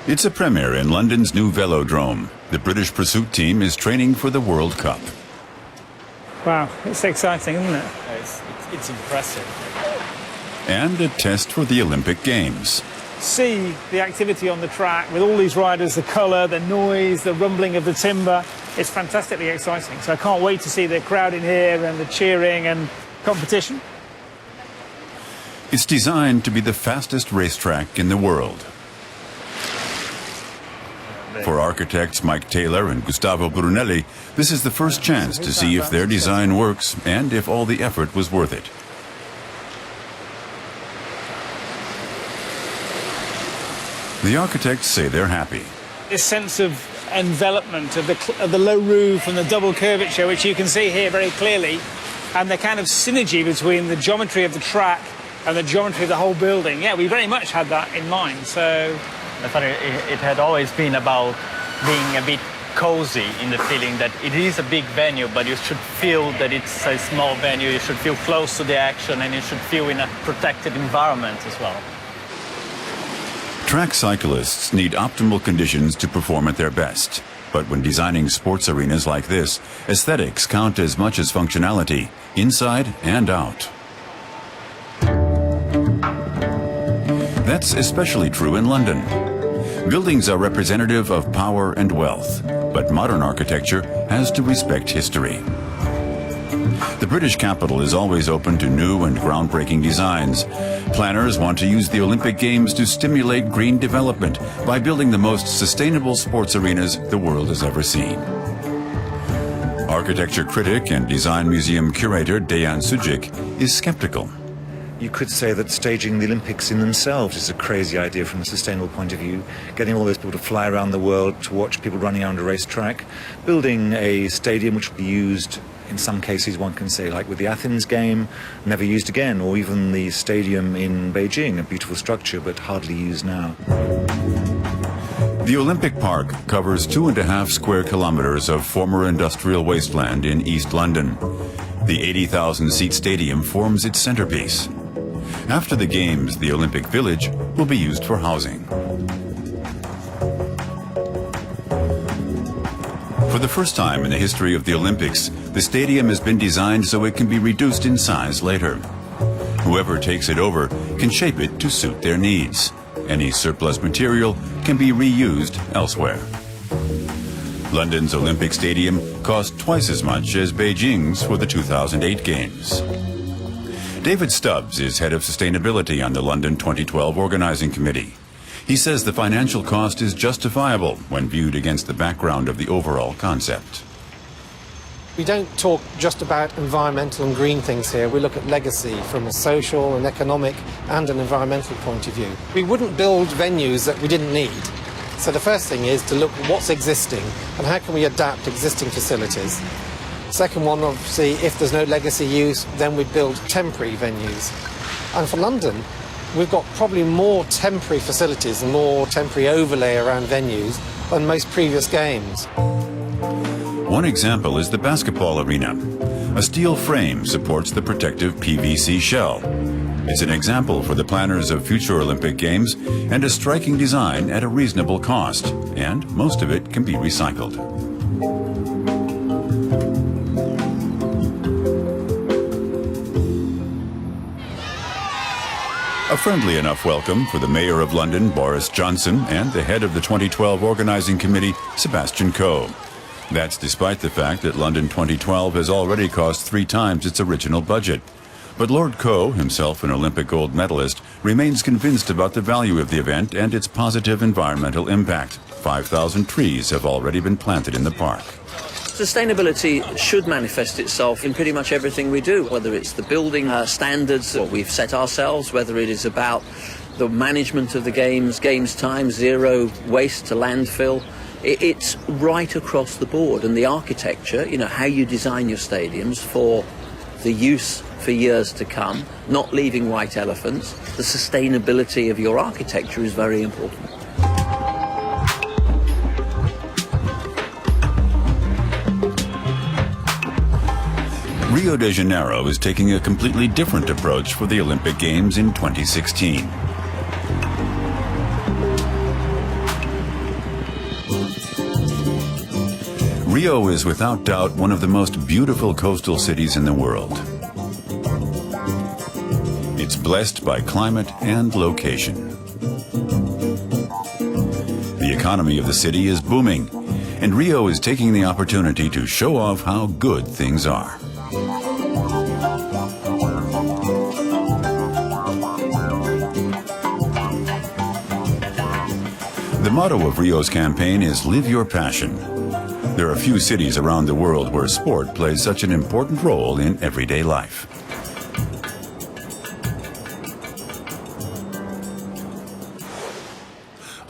It's a premiere in London's new Velodrome. The British pursuit team is training for the World Cup. Wow, it's exciting, isn't it? It's impressive. And a test for the Olympic Games. See the activity on the track with all these riders, the colour, the noise, the rumbling of the timber. It's fantastically exciting. So I can't wait to see the crowd in here and the cheering and competition. It's designed to be the fastest racetrack in the world. For architects Mike Taylor and Gustavo Brunelli, this is the first chance to see if their design works and if all the effort was worth it. The architects say they're happy. This sense of envelopment of the low roof and the double curvature, which you can see here very clearly, and the kind of synergy between the geometry of the track and the geometry of the whole building. Yeah, we very much had that in mind. So I thought it had always been about being a bit cozy in the feeling that it is a big venue, but you should feel that it's a small venue. You should feel close to the action, and you should feel in a protected environment as well. Track cyclists need optimal conditions to perform at their best. But when designing sports arenas like this, aesthetics count as much as functionality, inside and out. That's especially true in London. Buildings are representative of power and wealth, but modern architecture has to respect history. The British capital is always open to new and groundbreaking designs. Planners want to use the Olympic Games to stimulate green development by building the most sustainable sports arenas the world has ever seen. Architecture critic and design museum curator Dejan Sujic is skeptical. You could say that staging the Olympics in themselves is a crazy idea from a sustainable point of view. Getting all those people to fly around the world to watch people running around a racetrack. Building a stadium which will be used, in some cases one can say, like with the Athens game, never used again, or even the stadium in Beijing, a beautiful structure but hardly used now. The Olympic Park covers 2.5 square kilometers of former industrial wasteland in East London. The 80,000-seat stadium forms its centerpiece. After the Games, the Olympic Village will be used for housing. For the first time in the history of the Olympics, the stadium has been designed so it can be reduced in size later. Whoever takes it over can shape it to suit their needs. Any surplus material can be reused elsewhere. London's Olympic Stadium cost twice as much as Beijing's for the 2008 Games. David Stubbs is head of sustainability on the London 2012 Organizing Committee. He says the financial cost is justifiable when viewed against the background of the overall concept. We don't talk just about environmental and green things here. We look at legacy from a social, an economic and an environmental point of view. We wouldn't build venues that we didn't need. So the first thing is to look at what's existing and how can we adapt existing facilities. Second one, obviously, if there's no legacy use, then we build temporary venues. And for London, we've got probably more temporary facilities and more temporary overlay around venues than most previous games. One example is the basketball arena. A steel frame supports the protective PVC shell. It's an example for the planners of future Olympic Games and a striking design at a reasonable cost, and most of it can be recycled. A friendly enough welcome for the Mayor of London, Boris Johnson, and the head of the 2012 Organizing Committee, Sebastian Coe. That's despite the fact that London 2012 has already cost 3 times its original budget. But Lord Coe, himself an Olympic gold medalist, remains convinced about the value of the event and its positive environmental impact. 5,000 trees have already been planted in the park. Sustainability should manifest itself in pretty much everything we do, whether it's the building standards that we've set ourselves, whether it is about the management of the games time, zero waste to landfill. It's right across the board. And the architecture, how you design your stadiums for the use for years to come, not leaving white elephants. The sustainability of your architecture is very important. Rio de Janeiro is taking a completely different approach for the Olympic Games in 2016. Rio is without doubt one of the most beautiful coastal cities in the world. It's blessed by climate and location. The economy of the city is booming, and Rio is taking the opportunity to show off how good things are. The motto of Rio's campaign is "Live Your Passion." There are few cities around the world where sport plays such an important role in everyday life.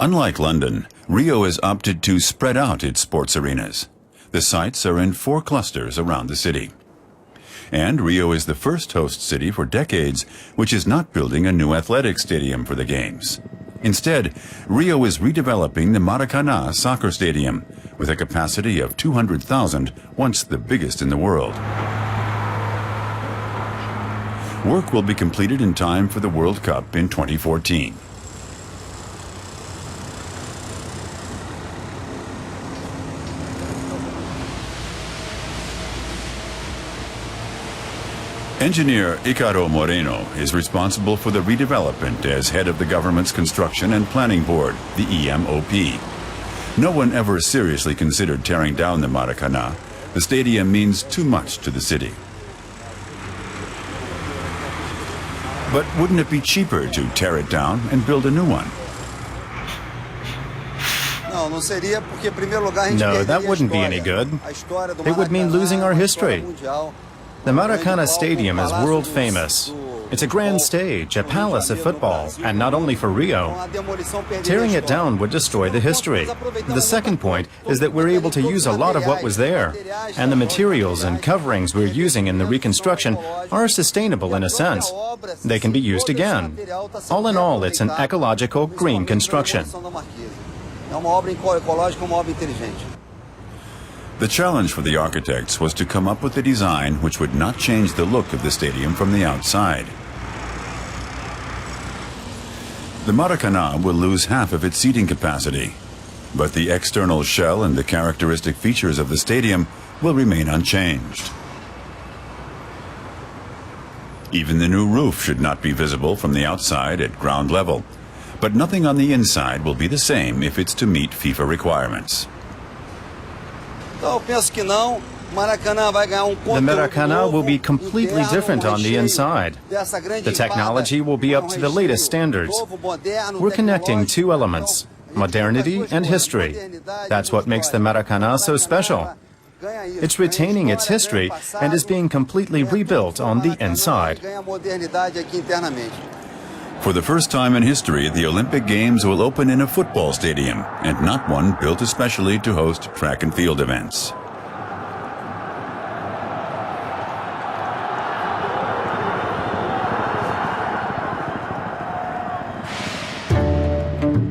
Unlike London, Rio has opted to spread out its sports arenas. The sites are in 4 clusters around the city. And Rio is the first host city for decades which is not building a new athletic stadium for the Games. Instead, Rio is redeveloping the Maracanã soccer stadium with a capacity of 200,000, once the biggest in the world. Work will be completed in time for the World Cup in 2014. Engineer Icaro Moreno is responsible for the redevelopment as head of the government's Construction and Planning Board, the EMOP. No one ever seriously considered tearing down the Maracanã. The stadium means too much to the city. But wouldn't it be cheaper to tear it down and build a new one? No, that wouldn't be any good. It would mean losing our history. The Maracanã Stadium is world famous. It's a grand stage, a palace of football, and not only for Rio. Tearing it down would destroy the history. The second point is that we're able to use a lot of what was there, and the materials and coverings we're using in the reconstruction are sustainable in a sense. They can be used again. All in all, it's an ecological, green construction. The challenge for the architects was to come up with a design which would not change the look of the stadium from the outside. The Maracanã will lose half of its seating capacity, but the external shell and the characteristic features of the stadium will remain unchanged. Even the new roof should not be visible from the outside at ground level, but nothing on the inside will be the same if it's to meet FIFA requirements. The Maracanã will be completely different on the inside. The technology will be up to the latest standards. We're connecting 2 elements, modernity and history. That's what makes the Maracanã so special. It's retaining its history and is being completely rebuilt on the inside. For the first time in history, the Olympic Games will open in a football stadium and not one built especially to host track and field events.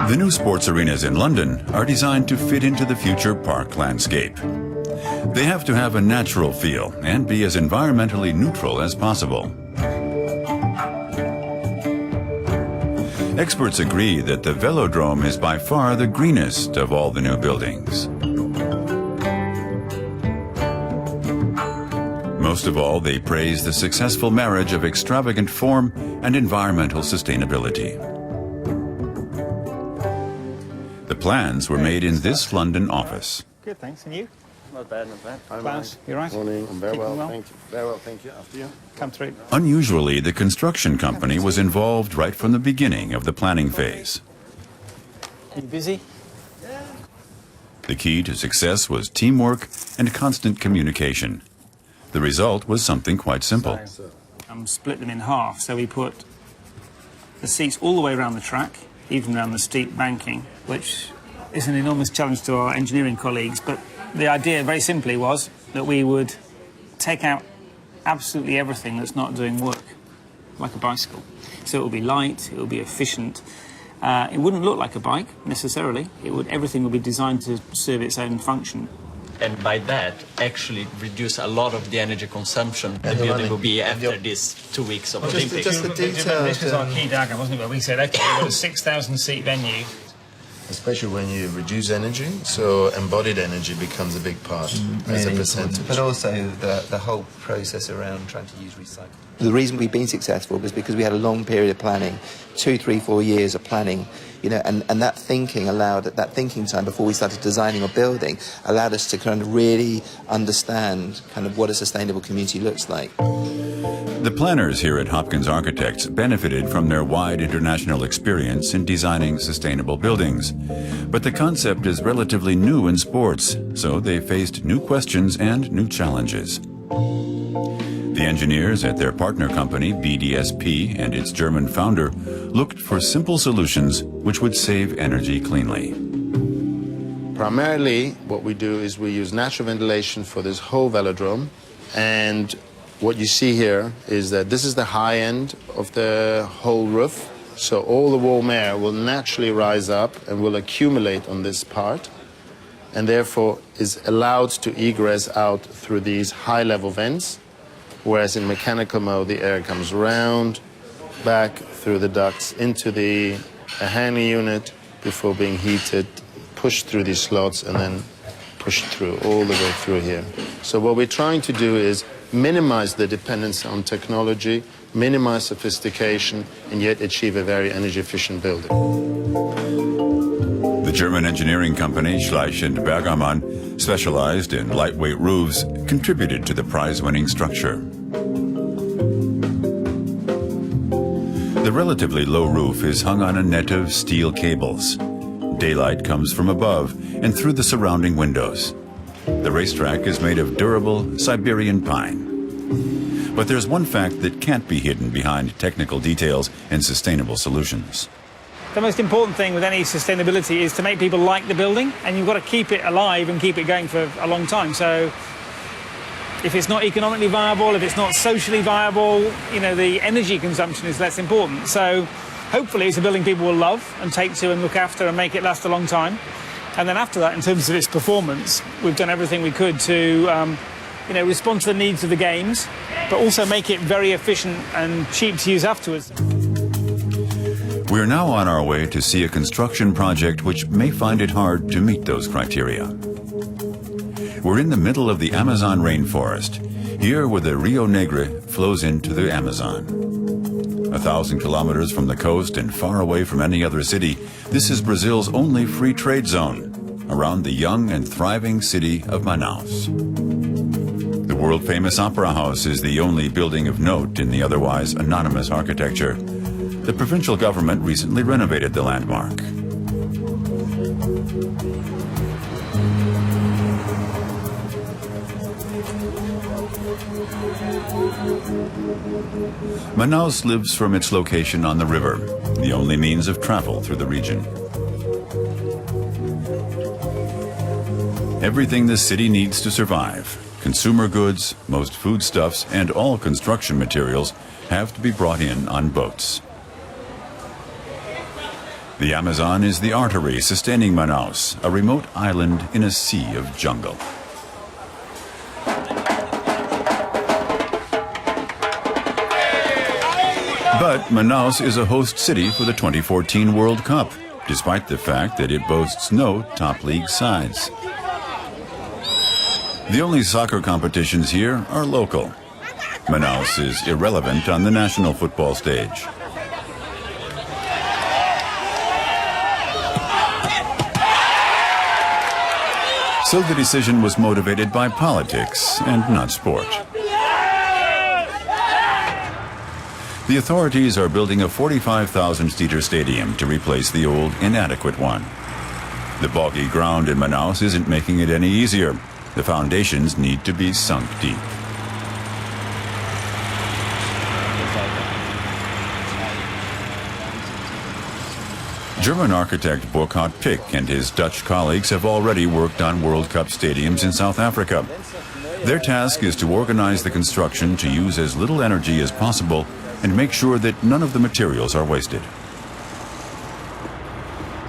The new sports arenas in London are designed to fit into the future park landscape. They have to have a natural feel and be as environmentally neutral as possible. Experts agree that the Velodrome is by far the greenest of all the new buildings. Most of all, they praise the successful marriage of extravagant form and environmental sustainability. The plans were made in this London office. Good, thanks. And you? Not bad, not bad. Klaus, you right? Morning. I'm very Keeping well, well? thank you. Very well, thank you. After you? Come through. Unusually, the construction company was involved right from the beginning of the planning phase. Are you busy? The key to success was teamwork and constant communication. The result was something quite simple. Split them in half, so we put the seats all the way around the track, even around the steep banking, which is an enormous challenge to our engineering colleagues, but the idea, very simply, was that we would take out absolutely everything that's not doing work, like a bicycle. So it will be light, it will be efficient. It wouldn't look like a bike, necessarily. Everything would be designed to serve its own function. And by that, actually reduce a lot of the energy consumption the building will be after these 2 weeks of Olympics. This was our key diagram, wasn't it, where we said, okay, we've got a 6,000 seat venue. especially when you reduce energy. So embodied energy becomes a big part as a percentage. But also the whole process around trying to use recycling. The reason we've been successful was because we had a long period of planning, 2, 3, 4 years of planning, you know, and that thinking allowed, that thinking time before we started designing or building, allowed us to kind of really understand kind of what a sustainable community looks like. The planners here at Hopkins Architects benefited from their wide international experience in designing sustainable buildings. But the concept is relatively new in sports, so they faced new questions and new challenges. The engineers at their partner company, BDSP, and its German founder looked for simple solutions which would save energy cleanly. Primarily, what we do is we use natural ventilation for this whole velodrome, and what you see here is that this is the high end of the whole roof, so all the warm air will naturally rise up and will accumulate on this part, and therefore is allowed to egress out through these high-level vents, whereas in mechanical mode the air comes round, back through the ducts into the handling unit before being heated, pushed through these slots, and then pushed through all the way through here. So what we're trying to do is minimize the dependence on technology, minimize sophistication, and yet achieve a very energy-efficient building. The German engineering company Schleich & Bergermann, specialized in lightweight roofs, contributed to the prize-winning structure. The relatively low roof is hung on a net of steel cables. Daylight comes from above and through the surrounding windows. The racetrack is made of durable Siberian pine. But there's one fact that can't be hidden behind technical details and sustainable solutions. The most important thing with any sustainability is to make people like the building, and you've got to keep it alive and keep it going for a long time. So if it's not economically viable, if it's not socially viable, you know, the energy consumption is less important. So hopefully it's a building people will love and take to and look after and make it last a long time. And then after that, in terms of its performance, we've done everything we could to respond to the needs of the games, but also make it very efficient and cheap to use afterwards. We're now on our way to see a construction project which may find it hard to meet those criteria. We're in the middle of the Amazon rainforest, here where the Rio Negro flows into the Amazon. 1,000 kilometers from the coast and far away from any other city, this is Brazil's only free trade zone, around the young and thriving city of Manaus. The world-famous Opera House is the only building of note in the otherwise anonymous architecture. The provincial government recently renovated the landmark. Manaus lives from its location on the river, the only means of travel through the region. Everything the city needs to survive, consumer goods, most foodstuffs, and all construction materials have to be brought in on boats. The Amazon is the artery sustaining Manaus, a remote island in a sea of jungle. But Manaus is a host city for the 2014 World Cup, despite the fact that it boasts no top league sides. The only soccer competitions here are local. Manaus is irrelevant on the national football stage. So the decision was motivated by politics and not sport. The authorities are building a 45,000-seater stadium to replace the old, inadequate one. The boggy ground in Manaus isn't making it any easier. The foundations need to be sunk deep. German architect Burkhard Pick and his Dutch colleagues have already worked on World Cup stadiums in South Africa. Their task is to organize the construction to use as little energy as possible and make sure that none of the materials are wasted.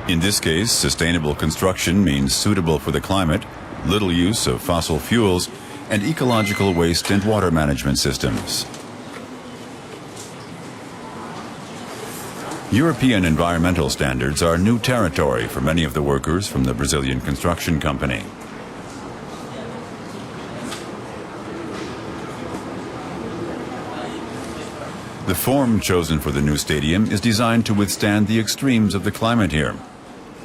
In this case, sustainable construction means suitable for the climate, little use of fossil fuels, and ecological waste and water management systems. European environmental standards are new territory for many of the workers from the Brazilian construction company. The form chosen for the new stadium is designed to withstand the extremes of the climate here.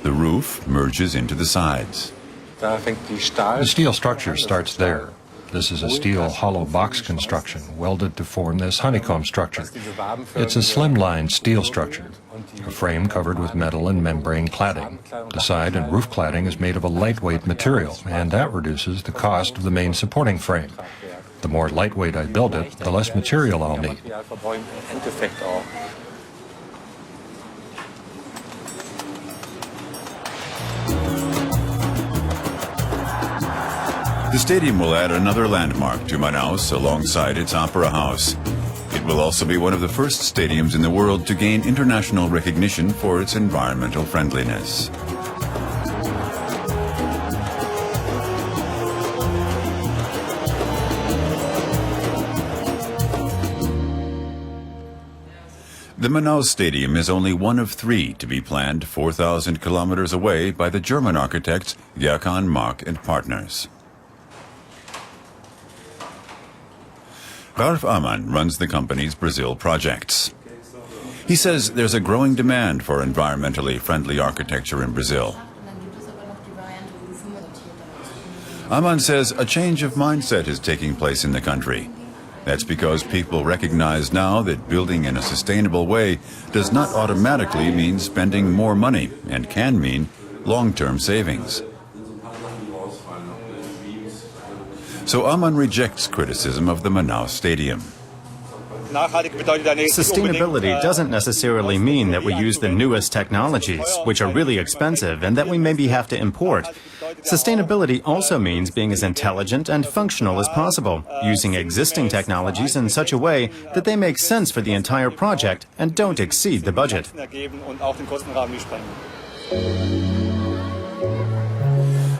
The roof merges into the sides. The steel structure starts there. This is a steel hollow box construction welded to form this honeycomb structure. It's a slimline steel structure, a frame covered with metal and membrane cladding. The side and roof cladding is made of a lightweight material, and that reduces the cost of the main supporting frame. The more lightweight I build it, the less material I'll need. The stadium will add another landmark to Manaus alongside its Opera House. It will also be one of the first stadiums in the world to gain international recognition for its environmental friendliness. The Manaus Stadium is only one of 3 to be planned 4,000 kilometers away by the German architects Gerkan, Mark and Partners. Ralf Amann runs the company's Brazil projects. He says there's a growing demand for environmentally friendly architecture in Brazil. Amann says a change of mindset is taking place in the country. That's because people recognize now that building in a sustainable way does not automatically mean spending more money and can mean long-term savings. So Amann rejects criticism of the Manaus Stadium. Sustainability doesn't necessarily mean that we use the newest technologies, which are really expensive and that we maybe have to import. Sustainability also means being as intelligent and functional as possible, using existing technologies in such a way that they make sense for the entire project and don't exceed the budget.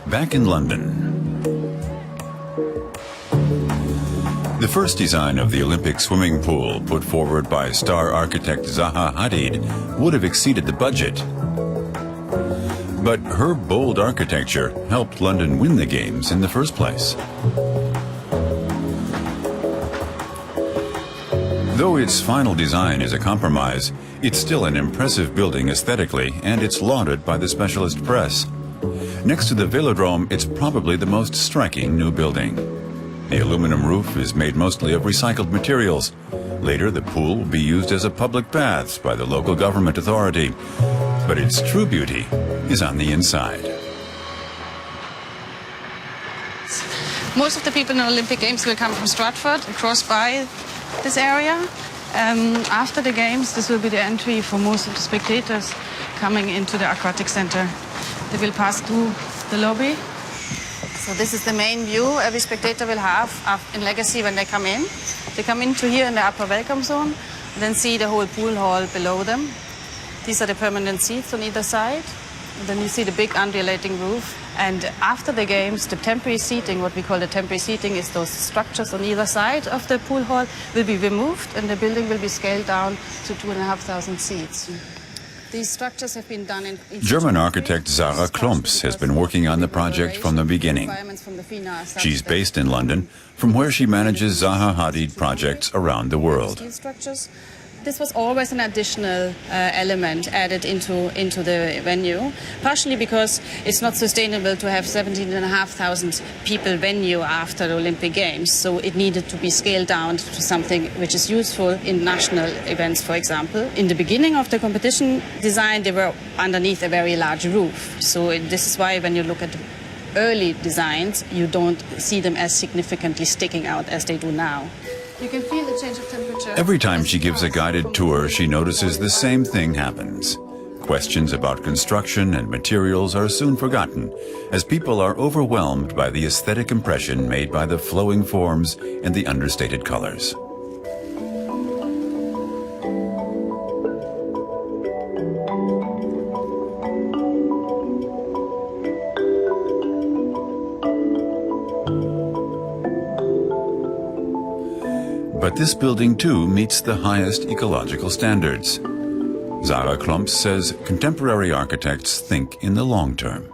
Back in London, the first design of the Olympic swimming pool put forward by star architect Zaha Hadid would have exceeded the budget. But her bold architecture helped London win the Games in the first place. Though its final design is a compromise, it's still an impressive building aesthetically, and it's lauded by the specialist press. Next to the Velodrome, it's probably the most striking new building. The aluminum roof is made mostly of recycled materials. Later, the pool will be used as a public bath by the local government authority. But its true beauty is on the inside. Most of the people in the Olympic Games will come from Stratford, across by this area. After the Games, this will be the entry for most of the spectators coming into the Aquatic Center. They will pass through the lobby. So this is the main view every spectator will have in Legacy when they come in. They come into here in the upper welcome zone, then see the whole pool hall below them. These are the permanent seats on either side. And then you see the big undulating roof. And after the Games, the temporary seating, what we call the temporary seating, is those structures on either side of the pool hall, will be removed and the building will be scaled down to 2,500 seats. These structures have been done in German architect Sarah Klumps has been working on the project from the beginning. She's based in London, from where she manages Zaha Hadid projects around the world. This was always an additional element added into the venue, partially because it's not sustainable to have 17,500 people venue after the Olympic Games, so it needed to be scaled down to something which is useful in national events, for example. In the beginning of the competition design, they were underneath a very large roof, so this is why when you look at the early designs, you don't see them as significantly sticking out as they do now. You can feel the change of temperature. Every time she gives a guided tour, she notices the same thing happens. Questions about construction and materials are soon forgotten, as people are overwhelmed by the aesthetic impression made by the flowing forms and the understated colors. But this building too meets the highest ecological standards. Zara Klumps says contemporary architects think in the long term.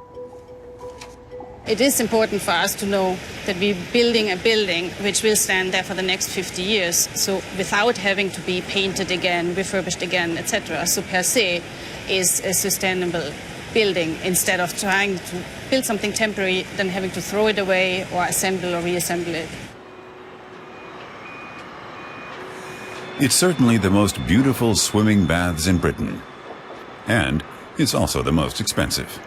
It is important for us to know that we're building a building which will stand there for the next 50 years, so without having to be painted again, refurbished again, etc. So per se is a sustainable building instead of trying to build something temporary, then having to throw it away or assemble or reassemble it. It's certainly the most beautiful swimming baths in Britain, and it's also the most expensive.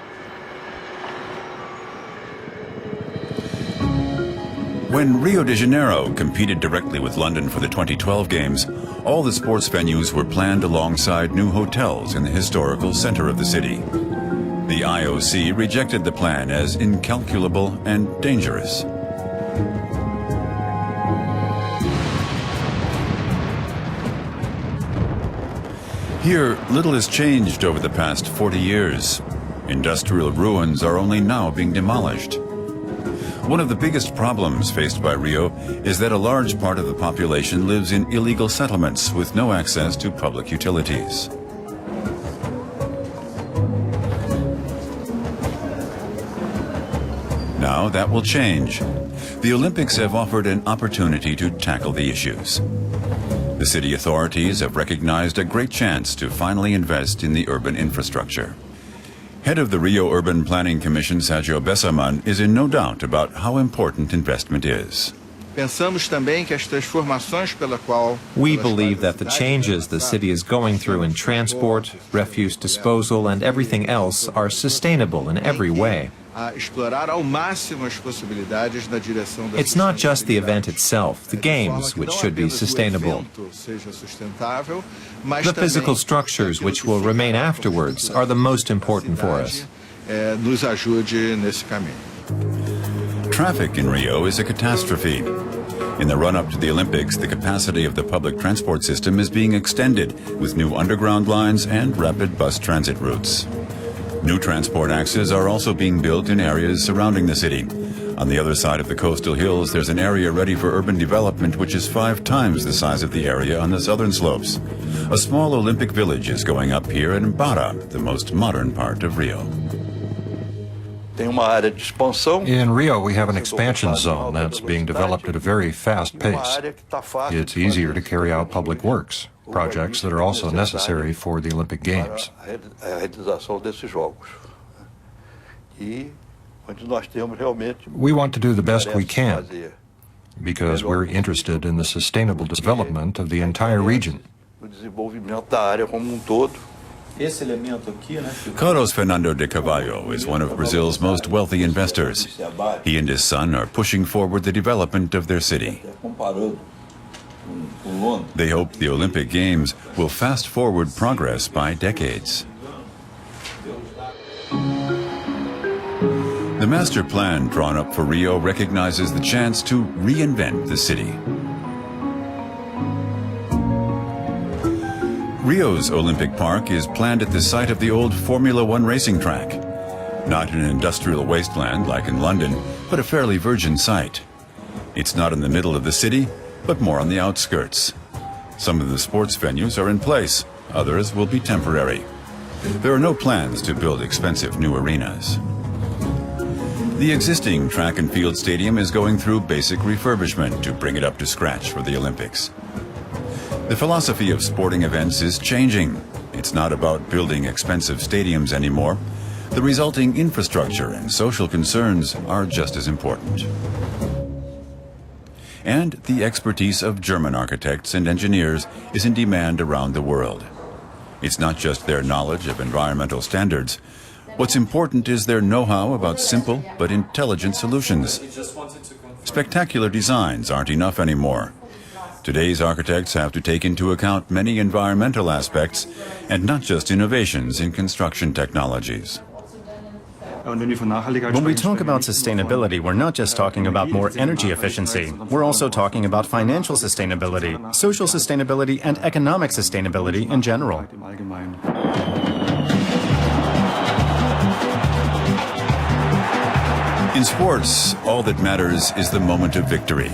When Rio de Janeiro competed directly with London for the 2012 Games, all the sports venues were planned alongside new hotels in the historical center of the city. The IOC rejected the plan as incalculable and dangerous. Here, little has changed over the past 40 years. Industrial ruins are only now being demolished. One of the biggest problems faced by Rio is that a large part of the population lives in illegal settlements with no access to public utilities. Now that will change. The Olympics have offered an opportunity to tackle the issues. The city authorities have recognized a great chance to finally invest in the urban infrastructure. Head of the Rio Urban Planning Commission, Sergio Bessaman, is in no doubt about how important investment is. We believe that the changes the city is going through in transport, refuse disposal, and everything else are sustainable in every way. It's not just the event itself, the games, which should be sustainable. The physical structures which will remain afterwards are the most important for us. Traffic in Rio is a catastrophe. In the run-up to the Olympics, the capacity of the public transport system is being extended with new underground lines and rapid bus transit routes. New transport axes are also being built in areas surrounding the city. On the other side of the coastal hills, there's an area ready for urban development which is 5 times the size of the area on the southern slopes. A small Olympic village is going up here in Barra, the most modern part of Rio. In Rio, we have an expansion zone that's being developed at a very fast pace. It's easier to carry out public works, projects that are also necessary for the Olympic Games. We want to do the best we can because we're interested in the sustainable development of the entire region. Carlos Fernando de Carvalho is one of Brazil's most wealthy investors. He and his son are pushing forward the development of their city. They hope the Olympic Games will fast forward progress by decades. The master plan drawn up for Rio recognizes the chance to reinvent the city. Rio's Olympic Park is planned at the site of the old Formula One racing track. Not an industrial wasteland like in London, but a fairly virgin site. It's not in the middle of the city, but more on the outskirts. Some of the sports venues are in place, others will be temporary. There are no plans to build expensive new arenas. The existing track and field stadium is going through basic refurbishment to bring it up to scratch for the Olympics. The philosophy of sporting events is changing. It's not about building expensive stadiums anymore. The resulting infrastructure and social concerns are just as important. And the expertise of German architects and engineers is in demand around the world. It's not just their knowledge of environmental standards. What's important is their know-how about simple but intelligent solutions. Spectacular designs aren't enough anymore. Today's architects have to take into account many environmental aspects and not just innovations in construction technologies. When we talk about sustainability, we're not just talking about more energy efficiency. We're also talking about financial sustainability, social sustainability, and economic sustainability in general. In sports, all that matters is the moment of victory.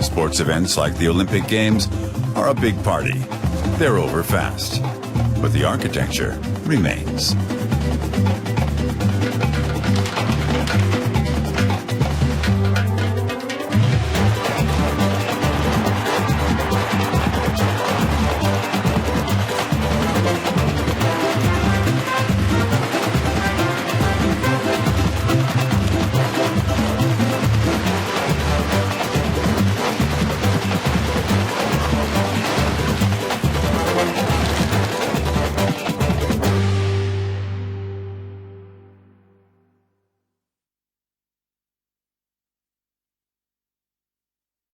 Sports events like the Olympic Games are a big party. They're over fast. but the architecture remains.